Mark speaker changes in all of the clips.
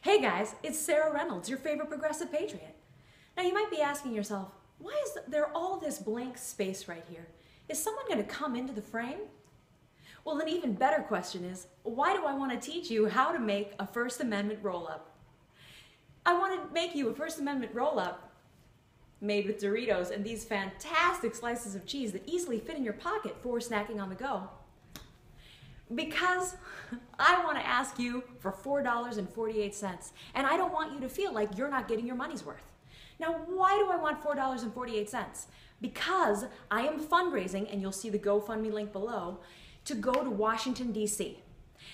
Speaker 1: Hey guys, it's Sarah Reynolds, your favorite progressive patriot. Now you might be asking yourself, why is there all this blank space right here? Is someone going to come into the frame? Well, an even better question is, why do I want to teach you how to make a First Amendment roll-up? I want to make you a First Amendment roll-up made with Doritos and these fantastic slices of cheese that easily fit in your pocket for snacking on the go. Because I want to ask you for $4.48, and I don't want you to feel like you're not getting your money's worth. Now, why do I want $4.48? Because I am fundraising, and you'll see the GoFundMe link below, to go to Washington, D.C.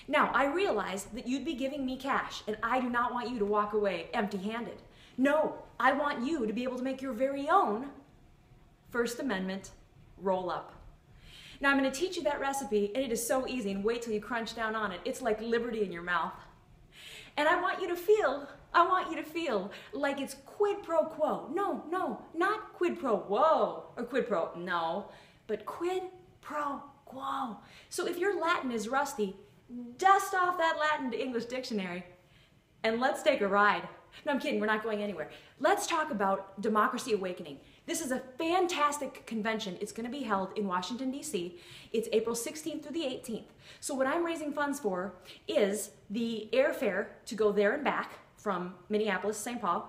Speaker 1: Now, I realize that you'd be giving me cash, and I do not want you to walk away empty-handed. No, I want you to be able to make your very own First Amendment roll-up. Now I'm going to teach you that recipe, and it is so easy, and wait till you crunch down on it. It's like liberty in your mouth. And I want you to feel like it's quid pro quo. No, not quid pro whoa or quid pro no, but quid pro quo. So if your Latin is rusty, dust off that Latin to English dictionary and let's take a ride. No, I'm kidding, we're not going anywhere. Let's talk about Democracy Awakening. This is a fantastic convention. It's going to be held in Washington, D.C. It's April 16th through the 18th. So what I'm raising funds for is the airfare to go there and back from Minneapolis to St. Paul,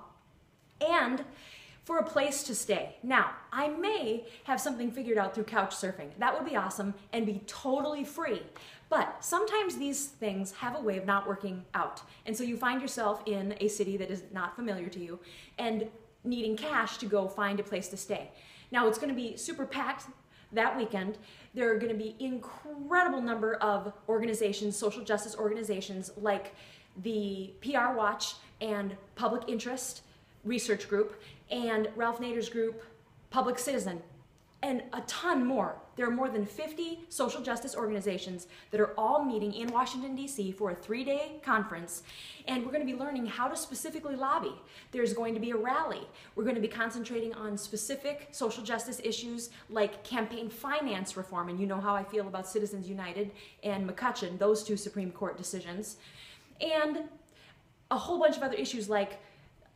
Speaker 1: and for a place to stay. Now, I may have something figured out through couch surfing. That would be awesome and be totally free. But sometimes these things have a way of not working out. And so you find yourself in a city that is not familiar to you and needing cash to go find a place to stay. Now, it's going to be super packed that weekend. There are going to be incredible number of organizations, social justice organizations like the PR Watch and Public Interest Research Group and Ralph Nader's group, Public Citizen, and a ton more. There are more than 50 social justice organizations that are all meeting in Washington, D.C. for a 3-day conference, and we're going to be learning how to specifically lobby. There's going to be a rally. We're going to be concentrating on specific social justice issues like campaign finance reform, and you know how I feel about Citizens United and McCutcheon, those two Supreme Court decisions, and a whole bunch of other issues like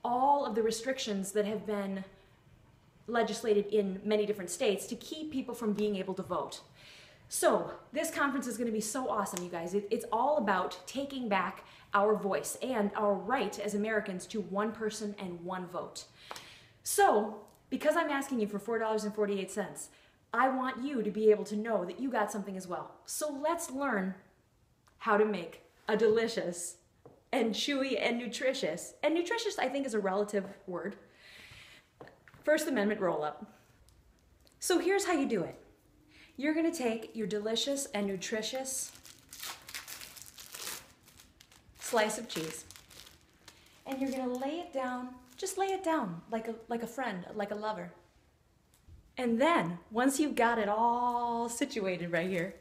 Speaker 1: all of the restrictions that have been legislated in many different states to keep people from being able to vote. So this conference is going to be so awesome, you guys. It's all about taking back our voice and our right as Americans to one person and one vote. So because I'm asking you for $4.48, I want you to be able to know that you got something as well. So let's learn how to make a delicious and chewy and nutritious I think is a relative word, First Amendment roll-up. So here's how you do it. You're going to take your delicious and nutritious slice of cheese, and you're going to lay it down, just lay it down like a friend, like a lover. And then, once you've got it all situated right here,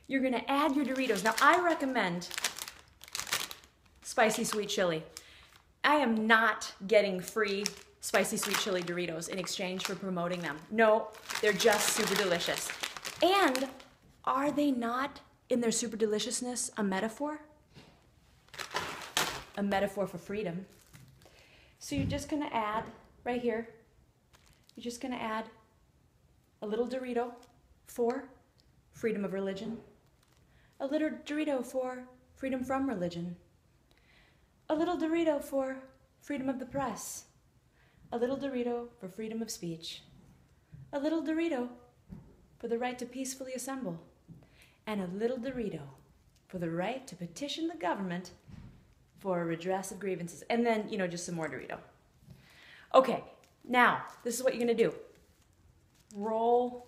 Speaker 1: you're going to add your Doritos. Now, I recommend spicy sweet chili. I am not getting free spicy sweet chili Doritos in exchange for promoting them. No, they're just super delicious. And are they not, in their super deliciousness, a metaphor? A metaphor for freedom. So you're just gonna add, right here, you're just gonna add a little Dorito for freedom of religion, a little Dorito for freedom from religion, a little Dorito for freedom of the press, a little Dorito for freedom of speech, a little Dorito for the right to peacefully assemble, and a little Dorito for the right to petition the government for a redress of grievances. And then, just some more Dorito. Okay, now, this is what you're gonna do. Roll,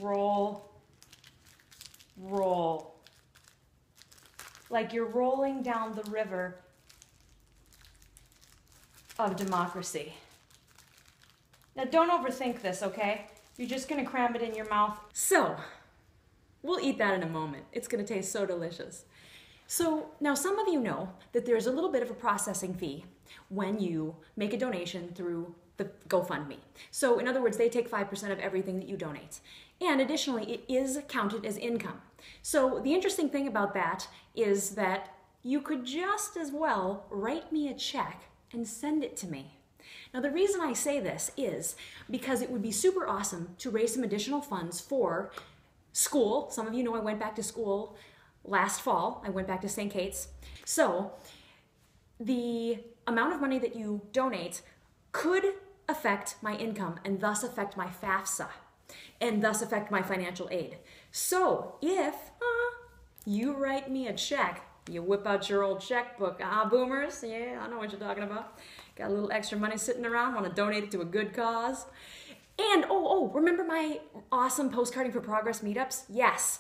Speaker 1: roll, roll. Like you're rolling down the river of democracy. Now don't overthink this, okay? You're just gonna cram it in your mouth. So, we'll eat that in a moment. It's gonna taste so delicious. So, now some of you know that there's a little bit of a processing fee when you make a donation through the GoFundMe. So in other words, they take 5% of everything that you donate. And additionally, it is counted as income. So the interesting thing about that is that you could just as well write me a check and send it to me. Now, the reason I say this is because it would be super awesome to raise some additional funds for school. Some of you know I went back to school last fall. I went back to St. Kate's. So the amount of money that you donate could affect my income and thus affect my FAFSA and thus affect my financial aid. So if you write me a check, you whip out your old checkbook, boomers, yeah, I know what you're talking about. Got a little extra money sitting around, want to donate it to a good cause. And, remember my awesome Postcarding for Progress meetups? Yes,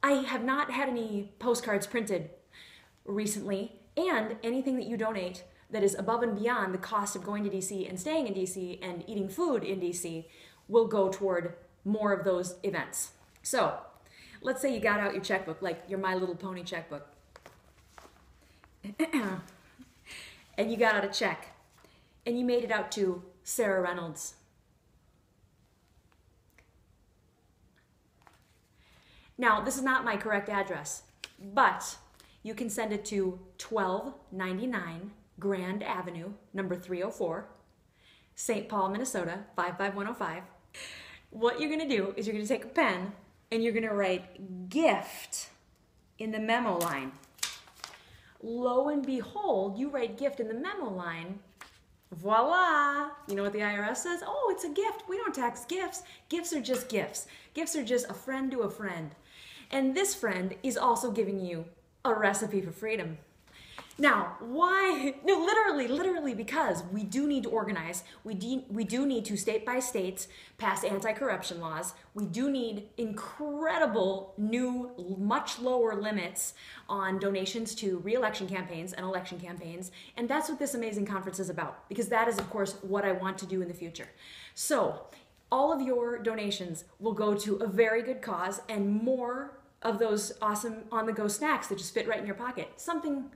Speaker 1: I have not had any postcards printed recently, and anything that you donate that is above and beyond the cost of going to DC and staying in DC and eating food in DC will go toward more of those events. So, let's say you got out your checkbook, like your My Little Pony checkbook, and you got out a check, and you made it out to Sarah Reynolds. Now, this is not my correct address, but you can send it to 1299 Grand Avenue, number 304, St. Paul, Minnesota, 55105. What you're going to do is you're going to take a pen and you're going to write gift in the memo line. Lo and behold, you write gift in the memo line. Voila! You know what the IRS says? Oh, it's a gift. We don't tax gifts. Gifts are just gifts. Gifts are just a friend to a friend. And this friend is also giving you a recipe for freedom. Now, why? No, literally because we do need to organize. We do need to, state by state, pass anti-corruption laws. We do need incredible new, much lower limits on donations to re-election campaigns and election campaigns. And that's what this amazing conference is about, because that is, of course, what I want to do in the future. So, all of your donations will go to a very good cause, and more of those awesome on-the-go snacks that just fit right in your pocket. Something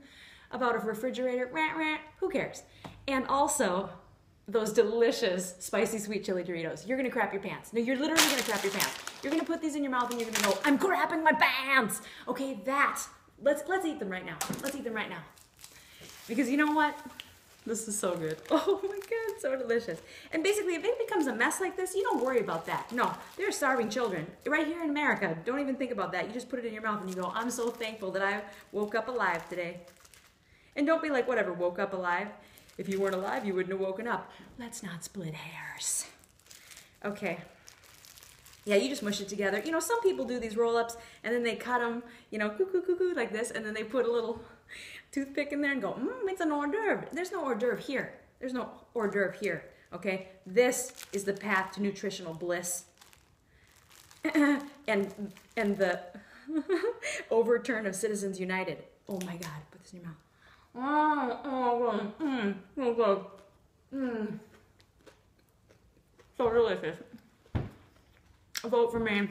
Speaker 1: about a refrigerator, who cares? And also those delicious spicy sweet chili Doritos. You're gonna crap your pants. No, you're literally gonna crap your pants. You're gonna put these in your mouth and you're gonna go, I'm crapping my pants. Okay, let's eat them right now. Let's eat them right now. Because you know what? This is so good. Oh my God, so delicious. And basically, if it becomes a mess like this, you don't worry about that. No, there are starving children right here in America. Don't even think about that. You just put it in your mouth and you go, I'm so thankful that I woke up alive today. And don't be like, whatever, woke up alive. If you weren't alive, you wouldn't have woken up. Let's not split hairs. Okay. Yeah, you just mush it together. You know, some people do these roll-ups and then they cut them, you know, coo, like this, and then they put a little toothpick in there and go, it's an hors d'oeuvre. There's no hors d'oeuvre here. There's no hors d'oeuvre here, okay? This is the path to nutritional bliss. and the overturn of Citizens United. Oh my God, put this in your mouth. So delicious. Vote for me.